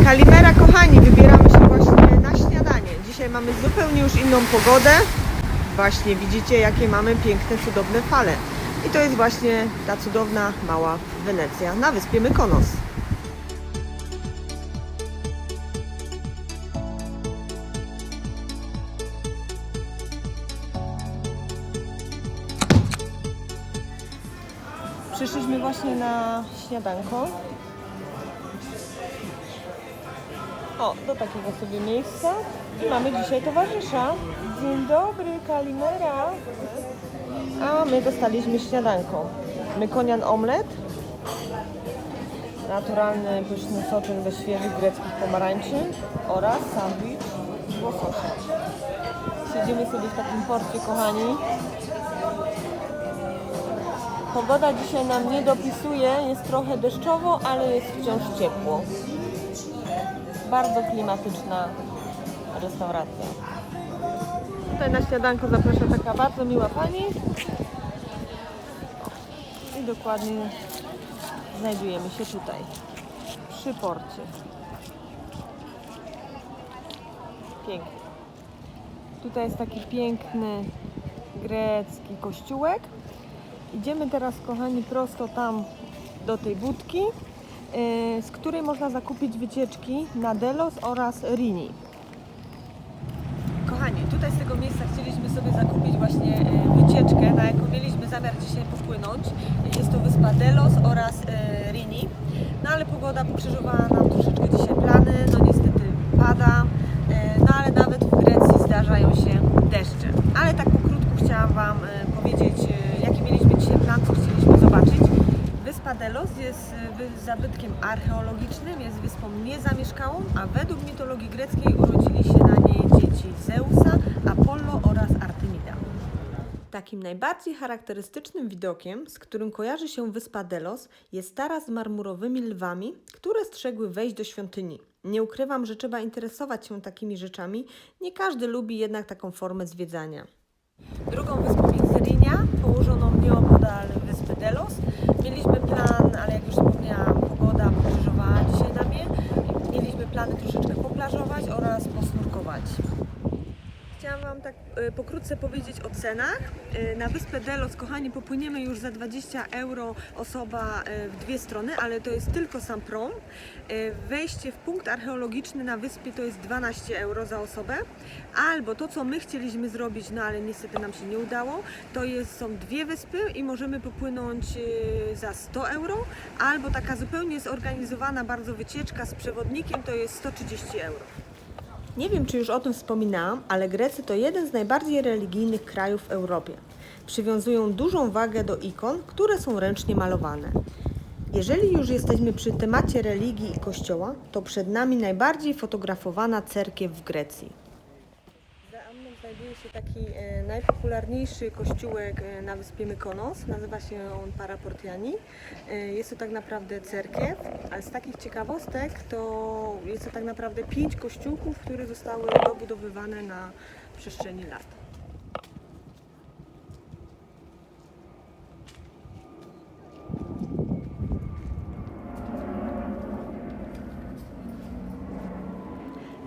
Kalimera, kochani, wybieramy się właśnie na śniadanie. Dzisiaj mamy zupełnie już inną pogodę. Właśnie widzicie, jakie mamy piękne, cudowne fale. I to jest właśnie ta cudowna, mała Wenecja na wyspie Mykonos. Przyszliśmy właśnie na śniadanko. O, do takiego sobie miejsca. I mamy dzisiaj towarzysza. Dzień dobry, Kalimera. A my dostaliśmy śniadanko. Mykonian omlet. Naturalny, pyszny soczek ze świeżych greckich pomarańczy oraz sandwich z łososia. Siedzimy sobie w takim porcie, kochani. Pogoda dzisiaj nam nie dopisuje, jest trochę deszczowo, ale jest wciąż ciepło. Bardzo klimatyczna restauracja. Tutaj na śniadanko zaprasza taka bardzo miła pani. I dokładnie znajdujemy się tutaj, przy porcie. Pięknie. Tutaj jest taki piękny grecki kościółek. Idziemy teraz, kochani, prosto tam do tej budki, z której można zakupić wycieczki na Delos oraz Rini. Kochani, tutaj z tego miejsca chcieliśmy sobie zakupić właśnie wycieczkę, na jaką mieliśmy zamiar dzisiaj popłynąć. Jest to wyspa Delos oraz Rini. No ale pogoda pokrzyżowała nam troszeczkę dzisiaj plany, no niestety pada, no ale nawet w Grecji zdarzają się deszcze. Ale tak pokrótku chciałam Wam powiedzieć, jaki mieliśmy dzisiaj plan, co chcieliśmy zobaczyć. Wyspa Delos jest zabytkiem archeologicznym, jest wyspą niezamieszkałą, a według mitologii greckiej urodzili się na niej dzieci Zeusa, Apollo oraz Artemida. Takim najbardziej charakterystycznym widokiem, z którym kojarzy się wyspa Delos, jest taras z marmurowymi lwami, które strzegły wejść do świątyni. Nie ukrywam, że trzeba interesować się takimi rzeczami, nie każdy lubi jednak taką formę zwiedzania. Drugą wyspą jest Rinia, położoną nieopodal wyspy Delos. Mieliśmy plan, ale jak już wspomniałam, pogoda pokrzyżowała dzisiaj na mnie. Mieliśmy plany troszeczkę poplażować oraz posnurkować. Chciałam Wam tak pokrótce powiedzieć o cenach. Na wyspę Delos, kochani, popłyniemy już za 20 euro osoba w dwie strony, ale to jest tylko sam prom. Wejście w punkt archeologiczny na wyspie to jest 12 euro za osobę. Albo to, co my chcieliśmy zrobić, no ale niestety nam się nie udało, to są dwie wyspy i możemy popłynąć za 100 euro. Albo taka zupełnie zorganizowana bardzo wycieczka z przewodnikiem to jest 130 euro. Nie wiem, czy już o tym wspominałam, ale Grecy to jeden z najbardziej religijnych krajów w Europie. Przywiązują dużą wagę do ikon, które są ręcznie malowane. Jeżeli już jesteśmy przy temacie religii i kościoła, to przed nami najbardziej fotografowana cerkiew w Grecji. Za mną znajduje się taki najpopularniejszy kościółek na wyspie Mykonos. Nazywa się on Paraportiani. Jest to tak naprawdę cerkiew, ale z takich ciekawostek to jest to tak naprawdę 5 kościółków, które zostały dobudowywane na przestrzeni lat.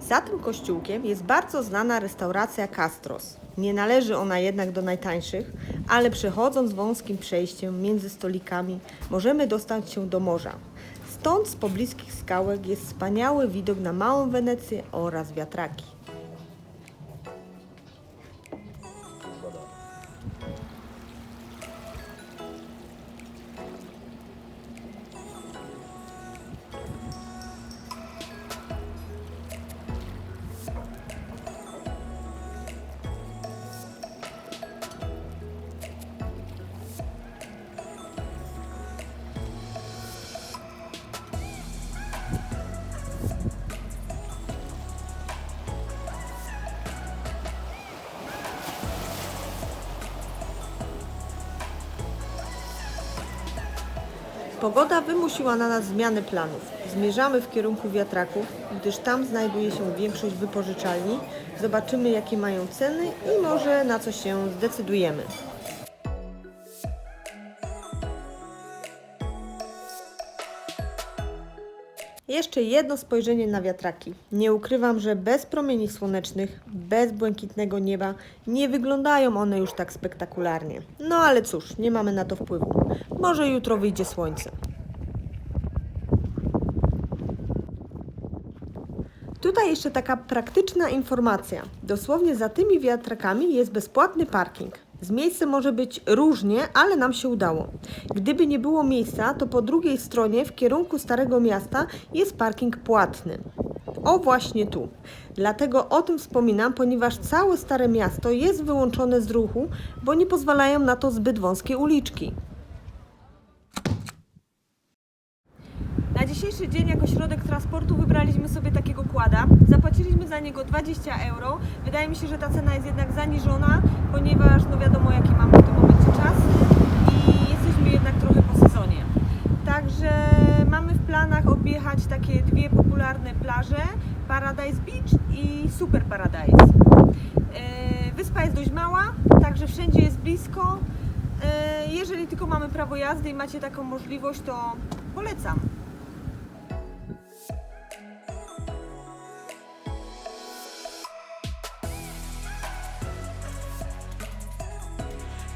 Za tym kościółkiem jest bardzo znana restauracja Kastros. Nie należy ona jednak do najtańszych, ale przechodząc wąskim przejściem między stolikami możemy dostać się do morza. Stąd z pobliskich skałek jest wspaniały widok na małą Wenecję oraz wiatraki. Pogoda wymusiła na nas zmianę planów. Zmierzamy w kierunku wiatraków, gdyż tam znajduje się większość wypożyczalni. Zobaczymy, jakie mają ceny i może na co się zdecydujemy. jeszcze jedno spojrzenie na wiatraki. Nie ukrywam, że bez promieni słonecznych, bez błękitnego nieba nie wyglądają one już tak spektakularnie. No ale cóż, nie mamy na to wpływu. Może jutro wyjdzie słońce. Tutaj jeszcze taka praktyczna informacja. Dosłownie za tymi wiatrakami jest bezpłatny parking. Z miejscem może być różnie, ale nam się udało. Gdyby nie było miejsca, to po drugiej stronie w kierunku Starego Miasta jest parking płatny. O właśnie tu. Dlatego o tym wspominam, ponieważ całe Stare Miasto jest wyłączone z ruchu, bo nie pozwalają na to zbyt wąskie uliczki. Na dzisiejszy dzień jako środek transportu wybraliśmy sobie takiego quada. Zapłaciliśmy za niego 20 euro. Wydaje mi się, że ta cena jest jednak zaniżona, ponieważ no wiadomo jaki mamy w tym momencie czas i jesteśmy jednak trochę po sezonie. Także mamy w planach objechać takie dwie popularne plaże, Paradise Beach i Super Paradise. Wyspa jest dość mała, także wszędzie jest blisko. Jeżeli tylko mamy prawo jazdy i macie taką możliwość, to polecam.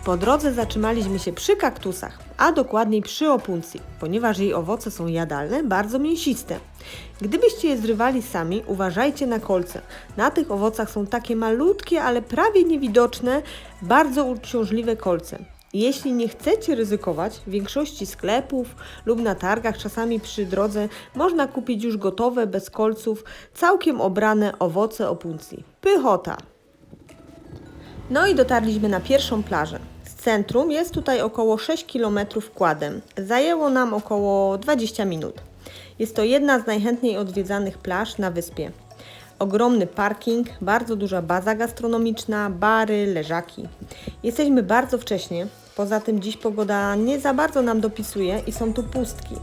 Po drodze zatrzymaliśmy się przy kaktusach, a dokładniej przy opuncji, ponieważ jej owoce są jadalne, bardzo mięsiste. Gdybyście je zrywali sami, uważajcie na kolce. Na tych owocach są takie malutkie, ale prawie niewidoczne, bardzo uciążliwe kolce. Jeśli nie chcecie ryzykować, w większości sklepów lub na targach, czasami przy drodze, można kupić już gotowe, bez kolców, całkiem obrane owoce opuncji. Pychota! No i dotarliśmy na pierwszą plażę. Z centrum jest tutaj około 6 km quadem. Zajęło nam około 20 minut. Jest to jedna z najchętniej odwiedzanych plaż na wyspie. Ogromny parking, bardzo duża baza gastronomiczna, bary, leżaki. Jesteśmy bardzo wcześnie, poza tym dziś pogoda nie za bardzo nam dopisuje i są tu pustki.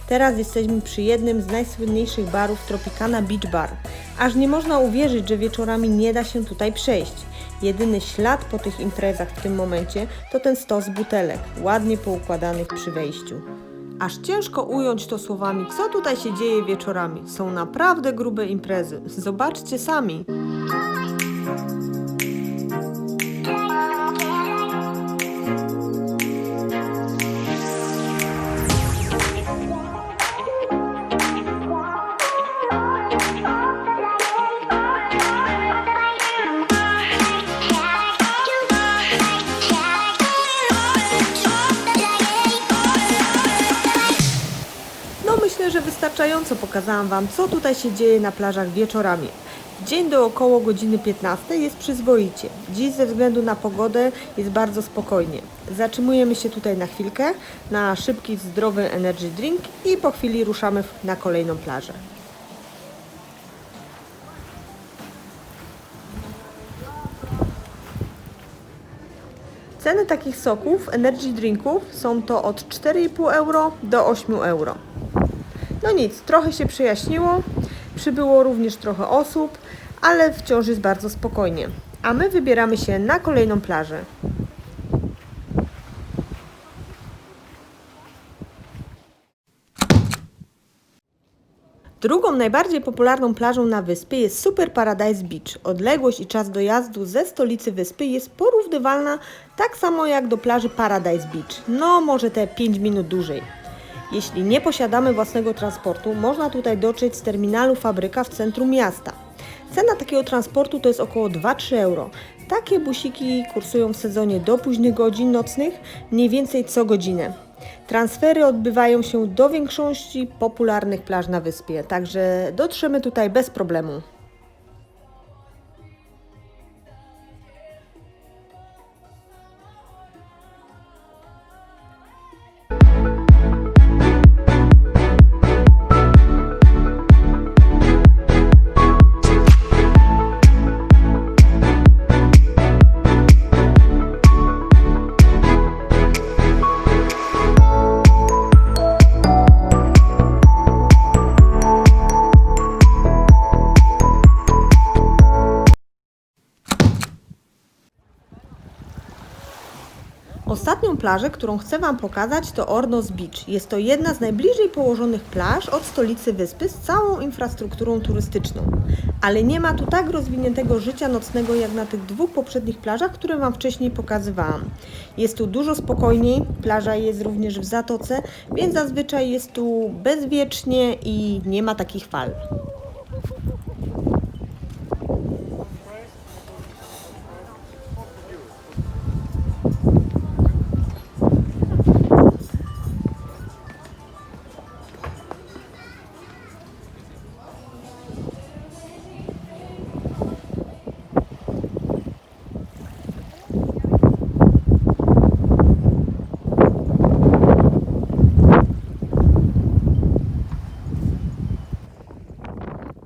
Teraz jesteśmy przy jednym z najsłynniejszych barów Tropicana Beach Bar. Aż nie można uwierzyć, że wieczorami nie da się tutaj przejść. Jedyny ślad po tych imprezach w tym momencie to ten stos butelek, ładnie poukładanych przy wejściu. Aż ciężko ująć to słowami, co tutaj się dzieje wieczorami. Są naprawdę grube imprezy. Zobaczcie sami. Myślę, że wystarczająco pokazałam Wam, co tutaj się dzieje na plażach wieczorami. W dzień do około godziny 15 jest przyzwoicie. Dziś ze względu na pogodę jest bardzo spokojnie. Zatrzymujemy się tutaj na chwilkę, na szybki, zdrowy energy drink i po chwili ruszamy na kolejną plażę. Ceny takich soków, energy drinków są to od 4,5 euro do 8 euro. No nic, trochę się przejaśniło, przybyło również trochę osób, ale wciąż jest bardzo spokojnie. A my wybieramy się na kolejną plażę. Drugą najbardziej popularną plażą na wyspie jest Super Paradise Beach. Odległość i czas dojazdu ze stolicy wyspy jest porównywalna tak samo jak do plaży Paradise Beach. No może te 5 minut dłużej. Jeśli nie posiadamy własnego transportu, można tutaj dotrzeć z terminalu Fabryka w centrum miasta. Cena takiego transportu to jest około 2-3 euro. Takie busiki kursują w sezonie do późnych godzin nocnych, mniej więcej co godzinę. Transfery odbywają się do większości popularnych plaż na wyspie, także dotrzemy tutaj bez problemu. Ostatnią plażę, którą chcę Wam pokazać, to Ornos Beach. Jest to jedna z najbliżej położonych plaż od stolicy wyspy z całą infrastrukturą turystyczną. Ale nie ma tu tak rozwiniętego życia nocnego jak na tych dwóch poprzednich plażach, które Wam wcześniej pokazywałam. Jest tu dużo spokojniej, plaża jest również w zatoce, więc zazwyczaj jest tu bezwiecznie i nie ma takich fal.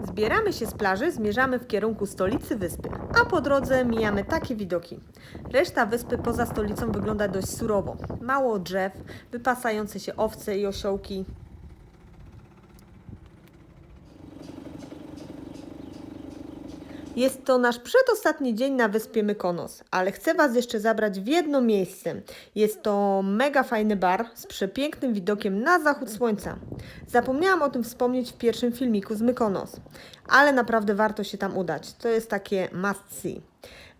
Zbieramy się z plaży, zmierzamy w kierunku stolicy wyspy, a po drodze mijamy takie widoki. Reszta wyspy poza stolicą wygląda dość surowo. Mało drzew, wypasające się owce i osiołki. Jest to nasz przedostatni dzień na wyspie Mykonos, ale chcę Was jeszcze zabrać w jedno miejsce. Jest to mega fajny bar z przepięknym widokiem na zachód słońca. Zapomniałam o tym wspomnieć w pierwszym filmiku z Mykonos, ale naprawdę warto się tam udać. To jest takie must see.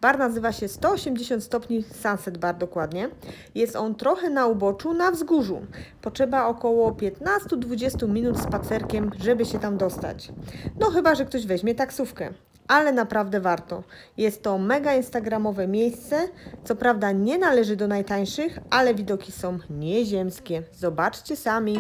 Bar nazywa się 180 stopni Sunset Bar dokładnie. Jest on trochę na uboczu, na wzgórzu. Potrzeba około 15-20 minut spacerkiem, żeby się tam dostać. No chyba, że ktoś weźmie taksówkę. Ale naprawdę warto. Jest to mega instagramowe miejsce. Co prawda nie należy do najtańszych, ale widoki są nieziemskie. Zobaczcie sami.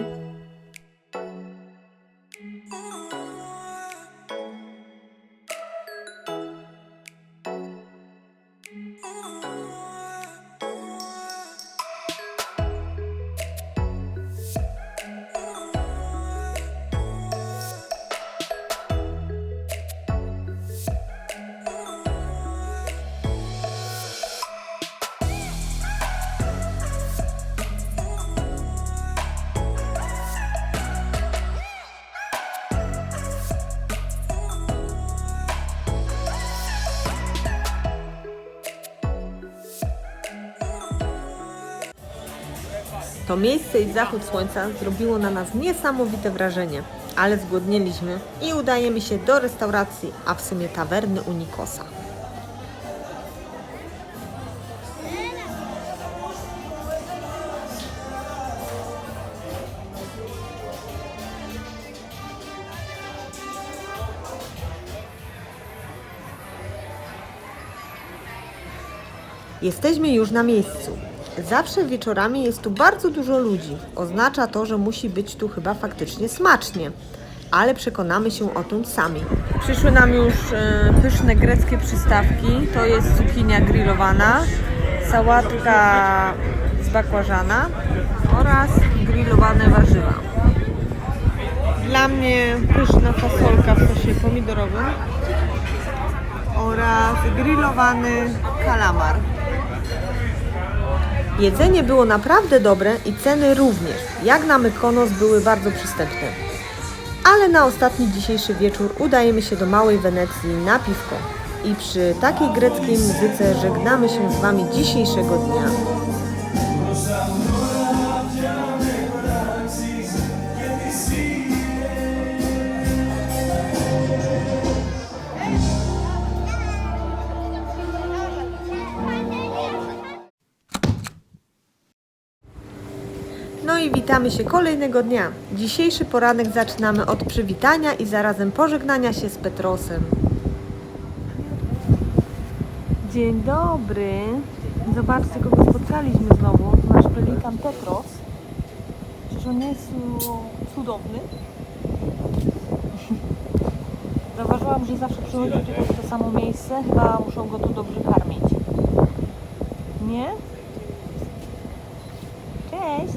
To miejsce i zachód słońca zrobiło na nas niesamowite wrażenie, ale zgłodnieliśmy i udajemy się do restauracji, a w sumie tawerny u Nikosa. Jesteśmy już na miejscu. Zawsze wieczorami jest tu bardzo dużo ludzi. Oznacza to, że musi być tu chyba faktycznie smacznie. Ale przekonamy się o tym sami. Przyszły nam już pyszne greckie przystawki. To jest cukinia grillowana, sałatka z bakłażana oraz grillowane warzywa. Dla mnie pyszna fasolka w sosie pomidorowym oraz grillowany kalamar. Jedzenie było naprawdę dobre i ceny również, jak na Mykonos, były bardzo przystępne. Ale na ostatni dzisiejszy wieczór udajemy się do Małej Wenecji na piwko. I przy takiej greckiej muzyce żegnamy się z Wami dzisiejszego dnia. No i witamy się kolejnego dnia. Dzisiejszy poranek zaczynamy od przywitania i zarazem pożegnania się z Petrosem. Dzień dobry. Zobaczcie, kogo spotkaliśmy znowu. Nasz pelikan Petros. Przecież on jest cudowny. Zauważyłam, że zawsze przychodzi tutaj w to samo miejsce. Chyba muszą go tu dobrze karmić. Nie? Cześć!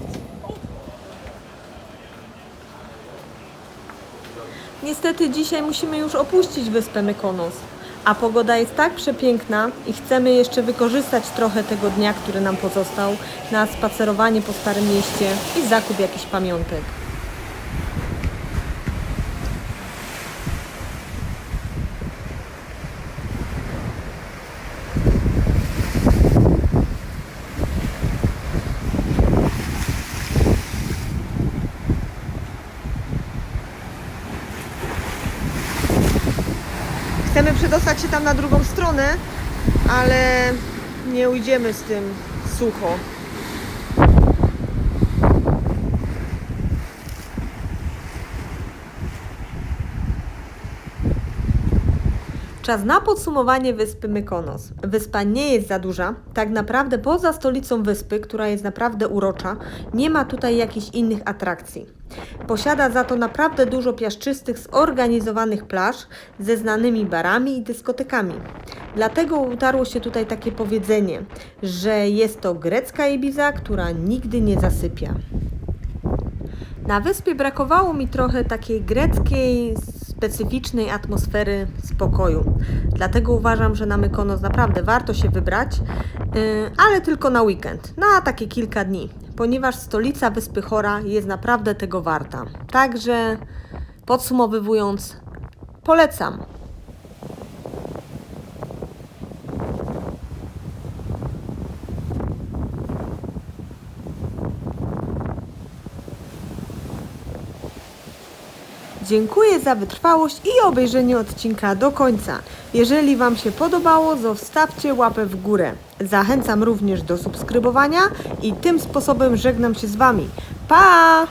Niestety dzisiaj musimy już opuścić wyspę Mykonos, a pogoda jest tak przepiękna i chcemy jeszcze wykorzystać trochę tego dnia, który nam pozostał, na spacerowanie po Starym Mieście i zakup jakichś pamiątek. Chcemy przedostać się tam na drugą stronę, ale nie ujdziemy z tym sucho. Czas na podsumowanie wyspy Mykonos. Wyspa nie jest za duża. Tak naprawdę poza stolicą wyspy, która jest naprawdę urocza, nie ma tutaj jakichś innych atrakcji. Posiada za to naprawdę dużo piaszczystych, zorganizowanych plaż ze znanymi barami i dyskotekami. Dlatego utarło się tutaj takie powiedzenie, że jest to grecka Ibiza, która nigdy nie zasypia. Na wyspie brakowało mi trochę takiej greckiej, specyficznej atmosfery spokoju. Dlatego uważam, że na Mykonos naprawdę warto się wybrać, ale tylko na weekend, na takie kilka dni, ponieważ stolica wyspy Chora jest naprawdę tego warta. Także podsumowując, polecam. Dziękuję za wytrwałość i obejrzenie odcinka do końca. Jeżeli Wam się podobało, zostawcie łapę w górę. Zachęcam również do subskrybowania i tym sposobem żegnam się z Wami. Pa!